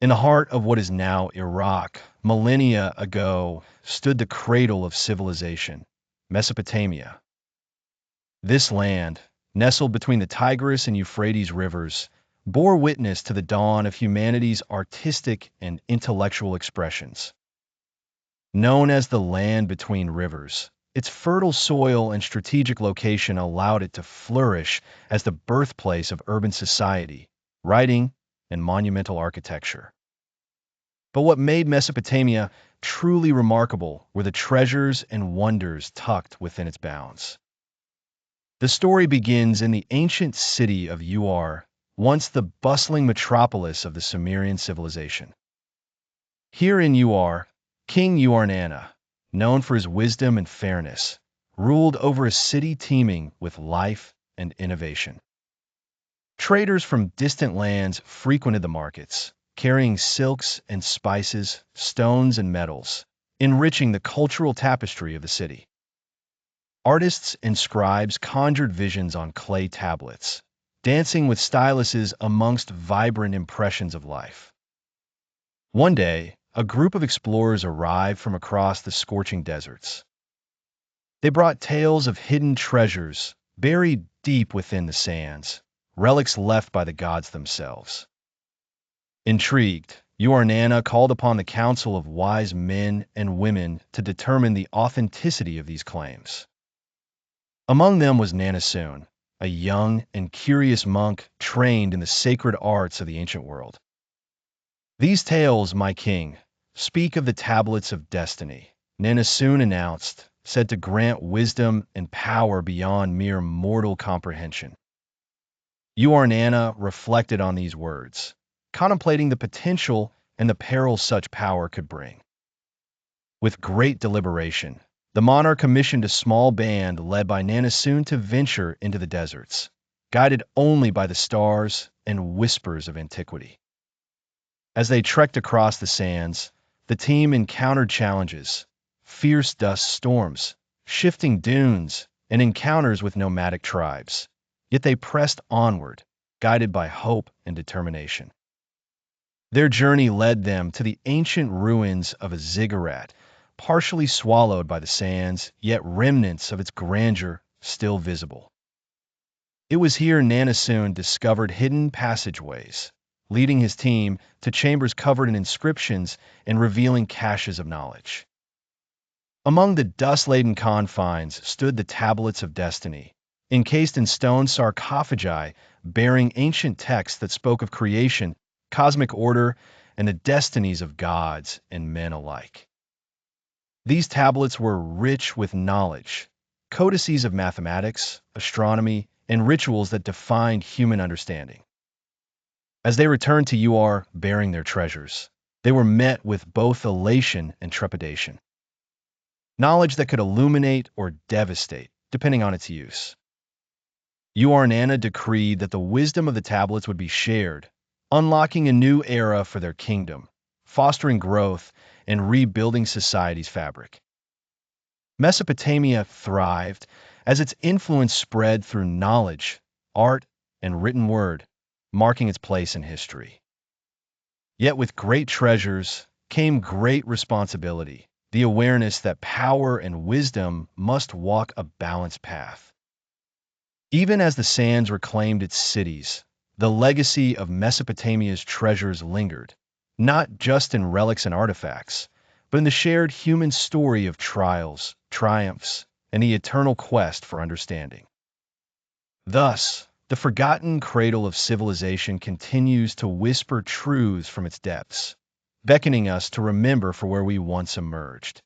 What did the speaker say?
In the heart of what is now Iraq, millennia ago, stood the cradle of civilization, Mesopotamia. This land, nestled between the Tigris and Euphrates rivers, bore witness to the dawn of humanity's artistic and intellectual expressions. Known as the land between rivers, its fertile soil and strategic location allowed it to flourish as the birthplace of urban society, writing, and monumental architecture. But what made Mesopotamia truly remarkable were the treasures and wonders tucked within its bounds. The story begins in the ancient city of Ur, once the bustling metropolis of the Sumerian civilization. Here in Ur, King Ur, known for his wisdom and fairness, ruled over a city teeming with life and innovation. Traders from distant lands frequented the markets, carrying silks and spices, stones and metals, enriching the cultural tapestry of the city. Artists and scribes conjured visions on clay tablets, dancing with styluses amongst vibrant impressions of life. One day, a group of explorers arrived from across the scorching deserts. They brought tales of hidden treasures buried deep within the sands, relics left by the gods themselves. Intrigued, Ur called upon the council of wise men and women to determine the authenticity of these claims. Among them was Nanasun, a young and curious monk trained in the sacred arts of the ancient world. "These tales, my king, speak of the tablets of destiny," Nanasun announced, said to grant wisdom and power beyond mere mortal comprehension. Ur reflected on these words, contemplating the potential and the peril such power could bring. With great deliberation, the monarch commissioned a small band led by Nanasun to venture into the deserts, guided only by the stars and whispers of antiquity. As they trekked across the sands, the team encountered challenges, fierce dust storms, shifting dunes, and encounters with nomadic tribes. Yet they pressed onward, guided by hope and determination. Their journey led them to the ancient ruins of a ziggurat, partially swallowed by the sands, yet remnants of its grandeur still visible. It was here Nanasun discovered hidden passageways, leading his team to chambers covered in inscriptions and revealing caches of knowledge. Among the dust-laden confines stood the tablets of destiny, encased in stone sarcophagi bearing ancient texts that spoke of creation, cosmic order, and the destinies of gods and men alike. These tablets were rich with knowledge, codices of mathematics, astronomy, and rituals that defined human understanding. As they returned to Ur bearing their treasures, they were met with both elation and trepidation. Knowledge that could illuminate or devastate, depending on its use. Ur decreed that the wisdom of the tablets would be shared, unlocking a new era for their kingdom, fostering growth, and rebuilding society's fabric. Mesopotamia thrived as its influence spread through knowledge, art, and written word, marking its place in history. Yet with great treasures came great responsibility, the awareness that power and wisdom must walk a balanced path. Even as the sands reclaimed its cities, the legacy of Mesopotamia's treasures lingered, not just in relics and artifacts, but in the shared human story of trials, triumphs, and the eternal quest for understanding. Thus, the forgotten cradle of civilization continues to whisper truths from its depths, beckoning us to remember for where we once emerged.